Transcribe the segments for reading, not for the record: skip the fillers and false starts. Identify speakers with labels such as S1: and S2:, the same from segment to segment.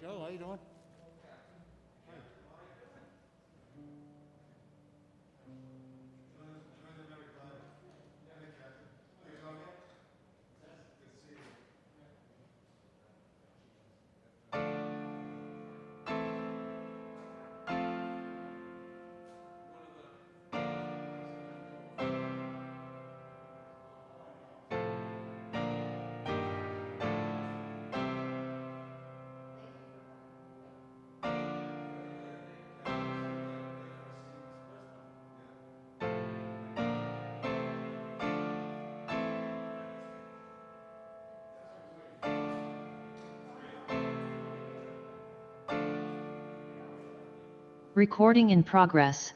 S1: Joe, how you doing?
S2: Recording in progress.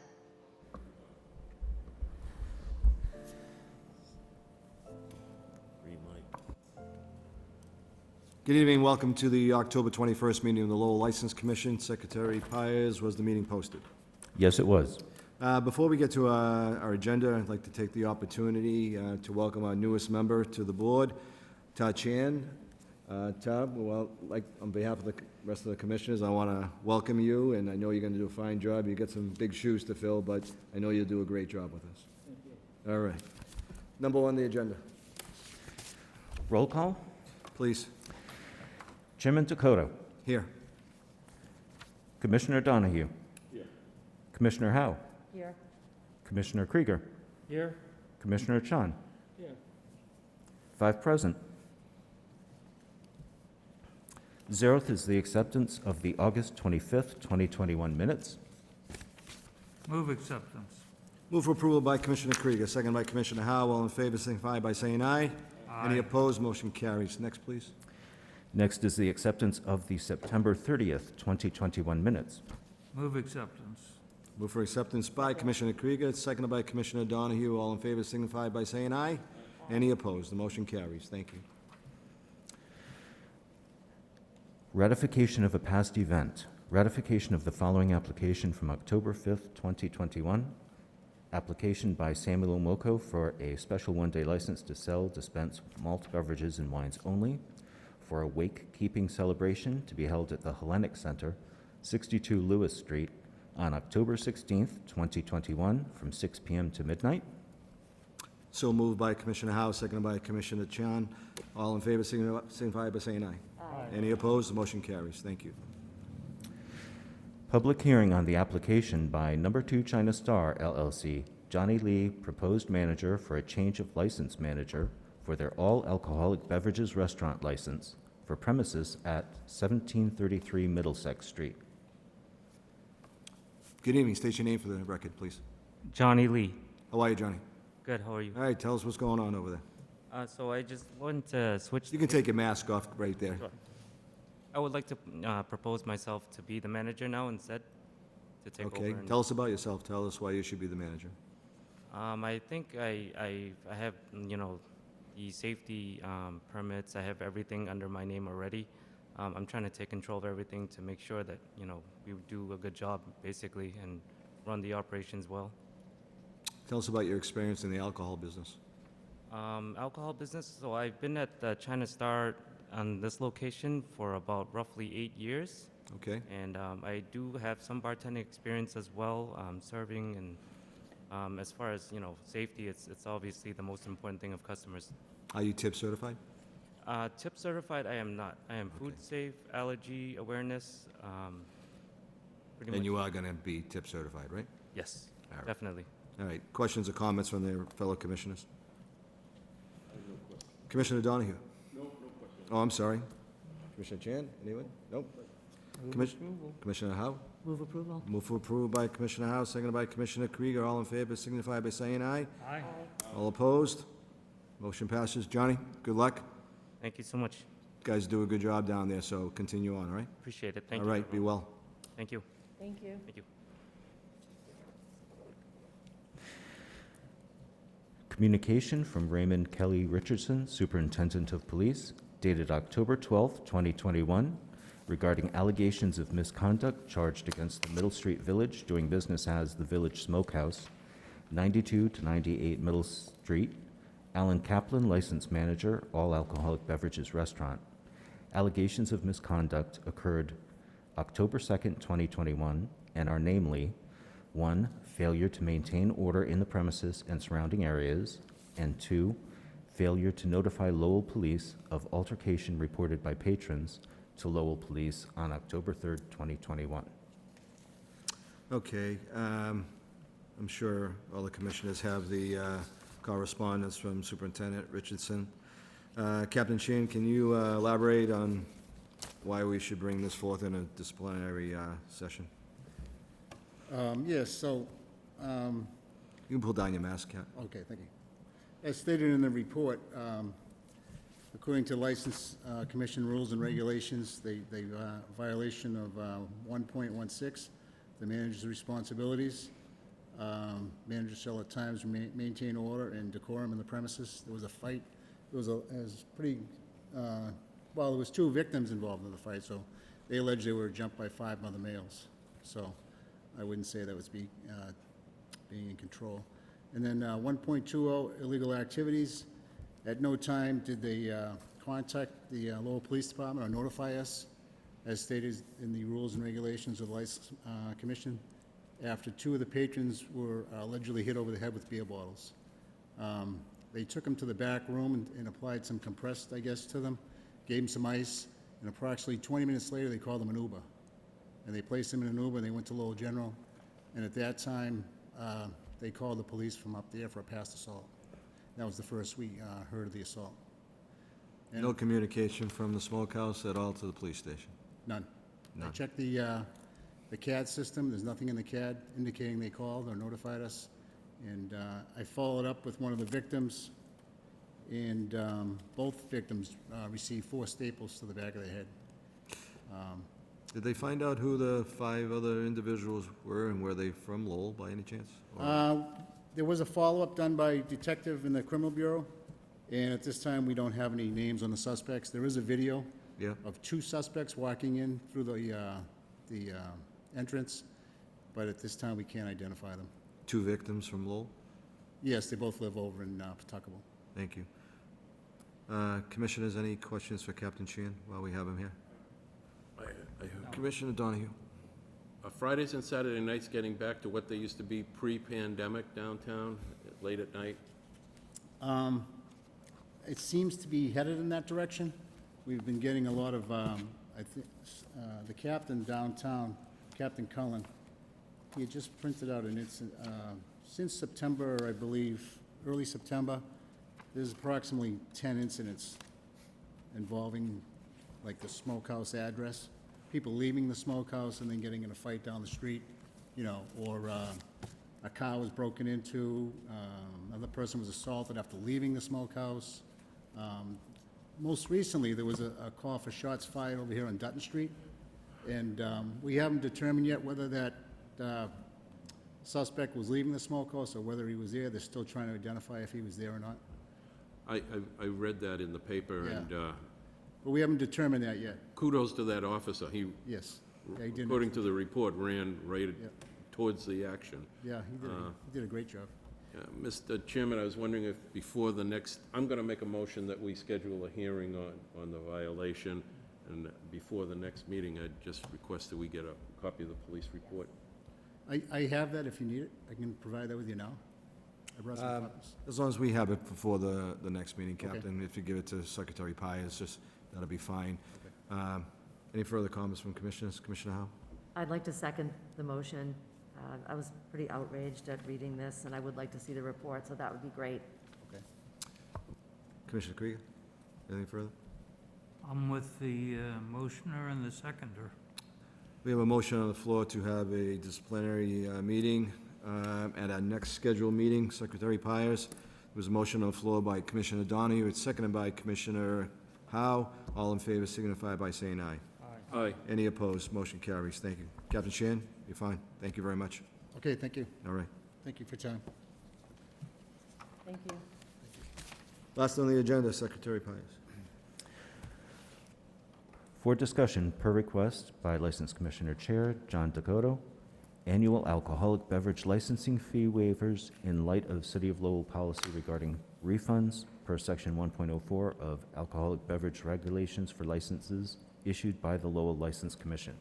S3: Good evening, welcome to the October 21st meeting of the Lowell License Commission. Secretary Pires, was the meeting posted?
S4: Yes, it was.
S3: Before we get to our agenda, I'd like to take the opportunity to welcome our newest member to the board, Ta Chan. Ta, well, on behalf of the rest of the commissioners, I want to welcome you, and I know you're going to do a fine job. You got some big shoes to fill, but I know you'll do a great job with us. Thank you. All right. Number one on the agenda,
S4: Roll call.
S3: please.
S4: Chairman Dakota.
S3: Here.
S4: Commissioner Donahue.
S5: Here.
S4: Commissioner Howe.
S2: Here.
S4: Commissioner Krieger.
S5: Here.
S4: Commissioner Chan.
S5: Here.
S4: 5 present. Zeroth is the acceptance of the August 25th, 2021 minutes.
S5: Move acceptance.
S3: Move for approval by Commissioner Krieger, second by Commissioner Howe. All in favor, signify by saying aye. Any opposed? Motion carries. Next, please.
S4: Next is the acceptance of the September 30th, 2021 minutes.
S5: Move acceptance.
S3: Move for acceptance by Commissioner Krieger, seconded by Commissioner Donahue. All in favor signify by saying aye. Any opposed? The motion carries. Thank you.
S4: Ratification of a past event. Ratification of the following application from October 5th, 2021. Application by Samuel Omoko for a special one-day license to sell, dispense malt beverages and wines only for a wake-keeping celebration to be held at the Hellenic Center, 62 Lewis Street, on October 16th, 2021, from 6 p.m. to midnight.
S3: So moved by Commissioner Howe, seconded by Commissioner Chan. All in favor signify by saying aye. Aye. Any opposed? The motion carries. Thank you.
S4: Public hearing on the application by Number 2 China Star LLC, Johnny Lee, proposed manager for a change of license manager for their all-alcoholic beverages restaurant license for premises at 1733 Middlesex Street.
S3: Good evening. State your name for the record, please.
S6: Johnny Lee.
S3: How are you, Johnny?
S6: Good, how are you?
S3: All right, tell us what's going on over there.
S6: So I just want to switch.
S3: You can take your mask off right there.
S6: Sure. I would like to propose myself to be the manager now instead, to take over.
S3: Okay, tell us about yourself. Tell us why you should be the manager.
S6: I think I have, the safety permits. I have everything under my name already. I'm trying to take control of everything to make sure that, we do a good job, basically, and run the operations well.
S3: Tell us about your experience in the alcohol business.
S6: Alcohol business, so I've been at the China Star on this location for about roughly 8 years.
S3: Okay.
S6: And I do have some bartending experience as well, serving, and as far as, safety, it's obviously the most important thing of customers.
S3: Are you tip certified?
S6: Tip certified, I am not. I am food safe, allergy awareness, pretty much.
S3: And you are going to be tip certified, right?
S6: Yes,
S3: All right.
S6: definitely.
S3: All right. Questions or comments from their fellow commissioners? Commissioner Donahue? No question. Oh, I'm sorry. Commissioner Chan, anyone? Nope. Commissioner Howe?
S2: Move approval.
S3: Move for approval by Commissioner Howe, seconded by Commissioner Krieger. All in favor signify by saying aye.
S5: Aye.
S3: All opposed? Motion passes. Johnny, good luck.
S6: Thank you so much.
S3: You guys do a good job down there, so continue on, all right?
S6: Appreciate it. Thank
S3: All
S6: you.
S3: right, be well.
S6: Thank you.
S2: Thank you.
S6: Thank you.
S4: Communication from Raymond Kelly Richardson, Superintendent of Police, dated October 12th, 2021, regarding allegations of misconduct charged against the Middle Street Village doing business as the Village Smokehouse, 92 to 98 Middle Street. Alan Kaplan, License Manager, All Alcoholic Beverages Restaurant. Allegations of misconduct occurred October 2nd, 2021, and are namely: 1, failure to maintain order in the premises and surrounding areas, and 2, failure to notify Lowell Police of altercation reported by patrons to Lowell Police on October 3rd, 2021.
S3: Okay, I'm sure all the commissioners have the correspondence from Superintendent Richardson. Captain Sheehan, can you elaborate on why we should bring this forth in a disciplinary session?
S1: Yes, so,
S3: You can pull down your mask, Cap.
S1: okay, thank you. As stated in the report, according to License Commission rules and regulations, they violation of 1.16, the manager's responsibilities. Manager shall at times maintain order and decorum in the premises. There was a fight. It was pretty, well, there was 2 victims involved in the fight, so they alleged they were jumped by 5 other males. So I wouldn't say that was being in control. And then 1.20, illegal activities. At no time did they contact the Lowell Police Department or notify us, as stated in the rules and regulations of the License Commission, after 2 of the patrons were allegedly hit over the head with beer bottles. They took them to the back room and applied some compressed, I guess, to them, gave them some ice, and approximately 20 minutes later, they called them an Uber. And they placed them in an Uber, and they went to Lowell General. And at that time, they called the police from up there for a past assault. That was the first we heard of the assault. And
S3: No communication from the smokehouse at all to the police station?
S1: none. I
S3: None.
S1: checked the CAD system. There's nothing in the CAD indicating they called or notified us. And I followed up with one of the victims, and both victims received 4 staples to the back of the head.
S3: Did they find out who the 5 other individuals were, and were they from Lowell by any chance? Or-
S1: There was a follow-up done by a detective in the Criminal Bureau, and at this time, we don't have any names on the suspects. There is a video
S3: Yeah,
S1: of 2 suspects walking in through the entrance, but at this time, we can't identify them.
S3: 2 victims from Lowell?
S1: Yes, they both live over in Pawtuckaville.
S3: Thank you. Commissioners, any questions for Captain Sheehan while we have him here? Commissioner Donahue?
S7: Fridays and Saturday nights getting back to what they used to be pre-pandemic downtown, late at night?
S1: It seems to be headed in that direction. We've been getting a lot of, I think, the captain downtown, Captain Cullen, he had just printed out an incident, since September, I believe, early September, there's approximately 10 incidents involving, like, the smokehouse address, people leaving the smokehouse and then getting in a fight down the street, you know, or a car was broken into, another person was assaulted after leaving the smokehouse. Most recently, there was a call for shots fired over here on Dutton Street, and we haven't determined yet whether that suspect was leaving the smokehouse or whether he was there. They're still trying to identify if he was there or not.
S7: I read that in the paper,
S1: Yeah.
S7: and
S1: But we haven't determined that yet.
S7: kudos to that officer. He,
S1: Yes. Yeah, he did.
S7: according to the report, ran right
S1: Yeah.
S7: towards the action.
S1: Yeah, he did a great job.
S7: Mr. Chairman, I was wondering if before the next, I'm going to make a motion that we schedule a hearing on the violation, and before the next meeting, I'd just request that we get a copy of the police report.
S1: I have that if you need it. I can provide that with you now. I brought some copies.
S3: As long as we have it before the next meeting,
S1: Okay.
S3: Captain, if you give it to Secretary Pius, just, that'll be fine. Any further comments from commissioners? Commissioner Howe?
S2: I'd like to second the motion. I was pretty outraged at reading this, and I would like to see the report, so that would be great.
S1: Okay.
S3: Commissioner Krieger? Anything further?
S5: I'm with the motioner and the seconder.
S3: We have a motion on the floor to have a disciplinary meeting at our next scheduled meeting. Secretary Pius, there was a motion on the floor by Commissioner Donahue. It's seconded by Commissioner Howe. All in favor signify by saying aye.
S7: Aye.
S3: Any opposed? Motion carries. Thank you. Captain Sheehan, you're fine. Thank you very much.
S1: Okay, thank you.
S3: All right.
S1: Thank you for your time.
S2: Thank you.
S3: Last on the agenda, Secretary Pius.
S4: For discussion, per request by License Commissioner Chair John Dakota, annual alcoholic beverage licensing fee waivers in light of City of Lowell policy regarding refunds per Section 1.04 of Alcoholic Beverage Regulations for licenses issued by the Lowell License Commission.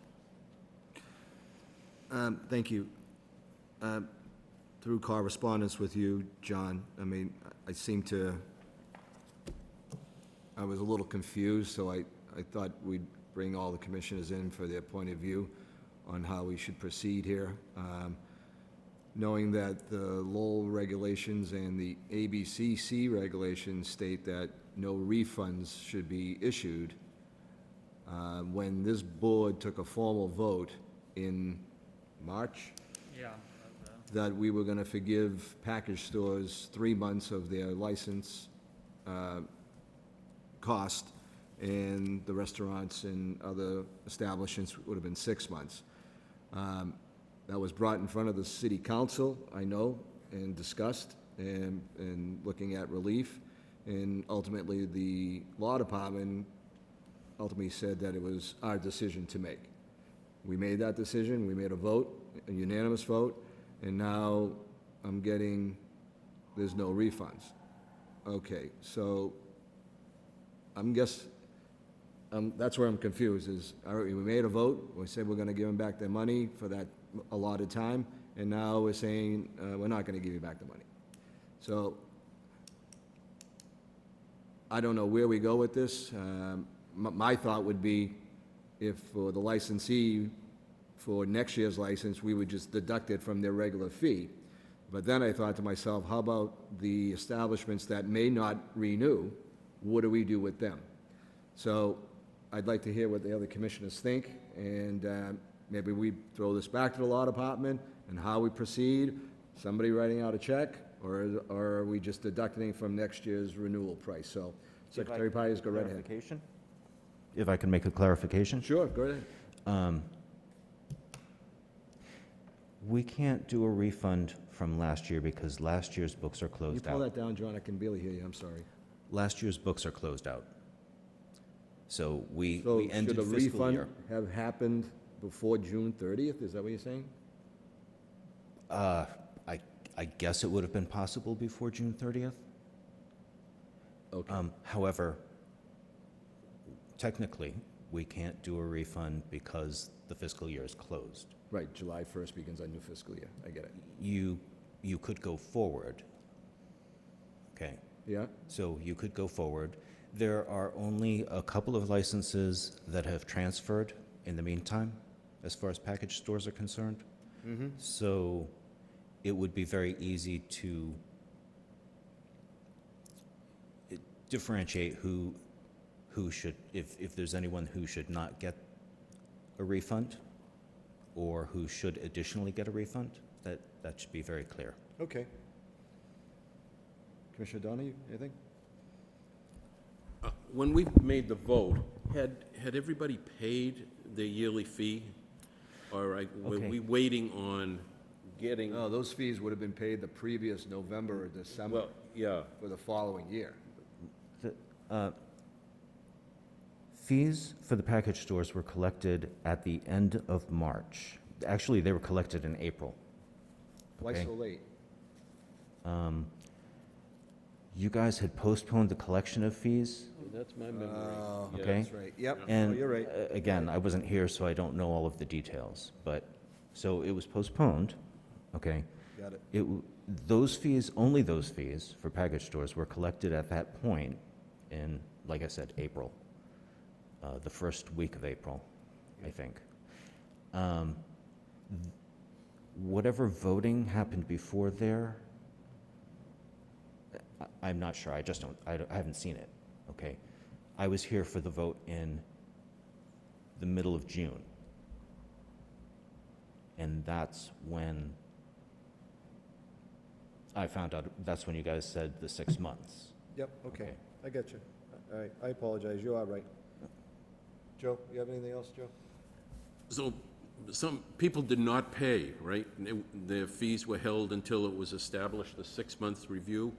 S3: Thank you. Through correspondence with you, John, I mean, I was a little confused, so I thought we'd bring all the commissioners in for their point of view on how we should proceed here. Knowing that the Lowell regulations and the ABCC regulations state that no refunds should be issued, when this board took a formal vote in March,
S5: Yeah.
S3: that we were going to forgive package stores 3 months of their license cost, and the restaurants and other establishments would have been 6 months. That was brought in front of the city council, I know, and discussed, and looking at relief, and ultimately, the law department ultimately said that it was our decision to make. We made that decision, we made a vote, a unanimous vote, and now I'm getting, there's no refunds. Okay, so that's where I'm confused, is, all right, we made a vote, we said we're gonna give them back their money for that allotted time, and now we're saying, we're not gonna give you back the money. So, I don't know where we go with this. My thought would be, if for the licensee, for next year's license, we would just deduct it from their regular fee. But then I thought to myself, how about the establishments that may not renew? What do we do with them? So I'd like to hear what the other commissioners think, and maybe we throw this back to the law department, and how we proceed, somebody writing out a check, or are we just deducting from next year's renewal price? So Secretary Pires, go right ahead.
S4: Clarification? If I can make a clarification?
S3: Sure, go ahead.
S4: We can't do a refund from last year because last year's books are
S3: Can you
S4: closed
S3: pull
S4: out.
S3: that down, John? I can barely hear you, I'm sorry.
S4: Last year's books are closed out. So we
S3: So
S4: ended
S3: should a
S4: fiscal year.
S3: refund have happened before June 30th? Is that what you're saying?
S4: I guess it would have been possible before June 30th.
S3: Okay.
S4: However, technically, we can't do a refund because the fiscal year is closed.
S3: Right, July 1st begins our new fiscal year. I get it.
S4: You could go forward. Okay,
S3: Yeah?
S4: so you could go forward. There are only a couple of licenses that have transferred in the meantime, as far as package stores are concerned. So it would be very easy to differentiate who should, if there's anyone who should not get a refund, or who should additionally get a refund, that should be very clear.
S3: Okay. Commissioner Donahue, anything?
S7: When we made the vote, had everybody paid their yearly fee? Or were
S4: Okay.
S7: we waiting on getting?
S3: No, those fees would have been paid the previous November or December
S7: Well, yeah,
S3: for the following year.
S4: Fees for the package stores were collected at the end of March. Actually, they were collected in April.
S3: Why
S4: Okay.
S3: so late?
S4: You guys had postponed the collection of fees,
S7: that's my memory.
S3: Oh,
S7: Yeah.
S4: okay?
S3: That's right, yep.
S4: And
S3: Oh, you're right.
S4: again, I wasn't here, so I don't know all of the details, but, so it was postponed, okay?
S3: Got it.
S4: Those fees, only those fees for package stores were collected at that point in, like I said, April, the first week of April, I think. Whatever voting happened before there, I'm not sure, I just don't, I haven't seen it, okay? I was here for the vote in the middle of June. And that's when I found out, that's when you guys said the 6 months.
S3: Yep, okay,
S4: Okay.
S3: I get you. All right, I apologize, you are right. Joe, you have anything else, Joe?
S7: So some people did not pay, right? Their fees were held until it was established, the 6-month review,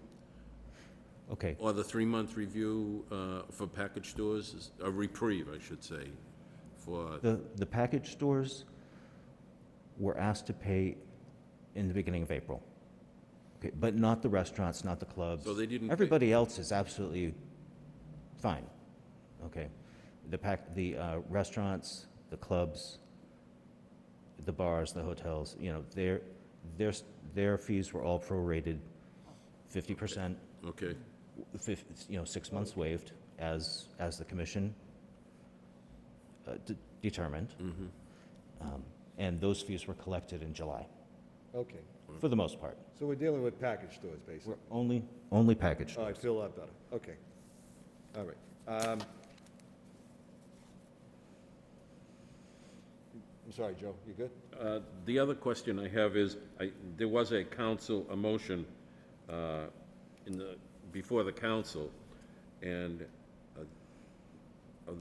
S4: Okay,
S7: or the 3-month review for package stores, a reprieve, I should say, for,
S4: the package stores were asked to pay in the beginning of April. Okay, but not the restaurants, not the clubs.
S7: So they didn't pay.
S4: Everybody else is absolutely fine, okay? The restaurants, the clubs, the bars, the hotels, you know, their fees were all prorated 50%,
S7: Okay,
S4: you know, 6 months waived, as the commission determined. And those fees were collected in July,
S3: Okay,
S4: for the most part.
S3: so we're dealing with package stores, basically.
S4: We're only packaged.
S3: Oh, I feel a lot better, okay. All right. I'm sorry, Joe, you good?
S7: the other question I have is, there was a motion before the council, and are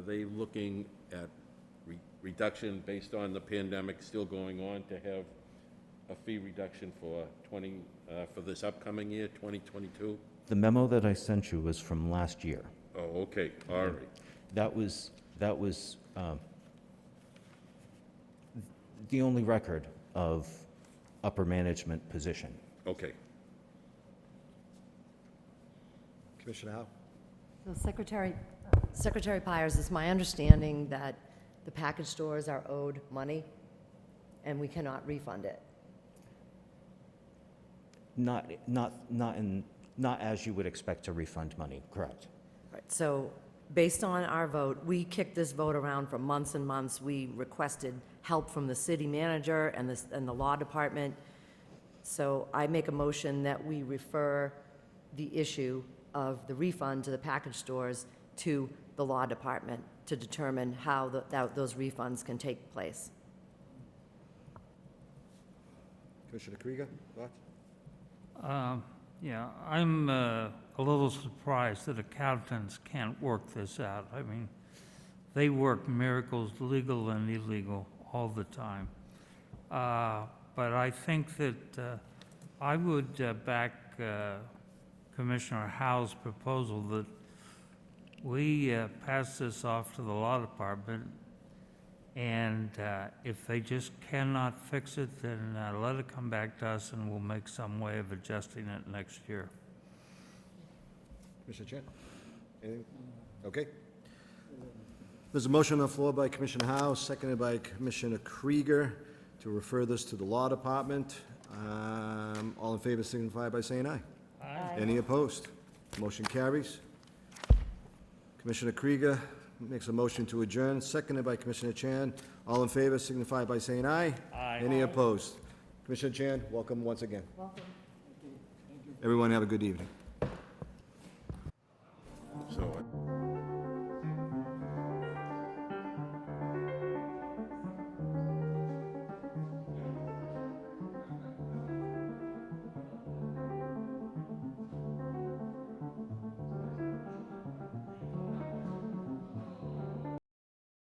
S7: they looking at reduction based on the pandemic still going on, to have a fee reduction for for this upcoming year, 2022?
S4: The memo that I sent you was from last year.
S7: Oh, okay, all right.
S4: That was the only record of upper management position.
S7: Okay.
S3: Commissioner Howe?
S2: So Secretary Pires, it's my understanding that the package stores are owed money, and we cannot refund it.
S4: Not as you would expect to refund money, correct?
S2: Right, so based on our vote, we kicked this vote around for months and months. We requested help from the city manager and the law department. So I make a motion that we refer the issue of the refund to the package stores to the law department to determine how those refunds can take place.
S3: Commissioner Krieger, thoughts?
S5: Yeah, I'm a little surprised that accountants can't work this out. I mean, they work miracles, legal and illegal, all the time. But I think that I would back Commissioner Howe's proposal that we pass this off to the law department, and if they just cannot fix it, then let it come back to us, and we'll make some way of adjusting it next year.
S3: Commissioner Chan? Anything? Okay. There's a motion on the floor by Commissioner Howe, seconded by Commissioner Krieger, to refer this to the Law Department. All in favor signify by saying aye.
S5: Aye.
S3: Any opposed? Motion carries. Commissioner Krieger makes a motion to adjourn, seconded by Commissioner Chan. All in favor signify by saying aye.
S5: Aye.
S3: Any opposed? Commissioner Chan, welcome once again. Welcome. Everyone have a good evening.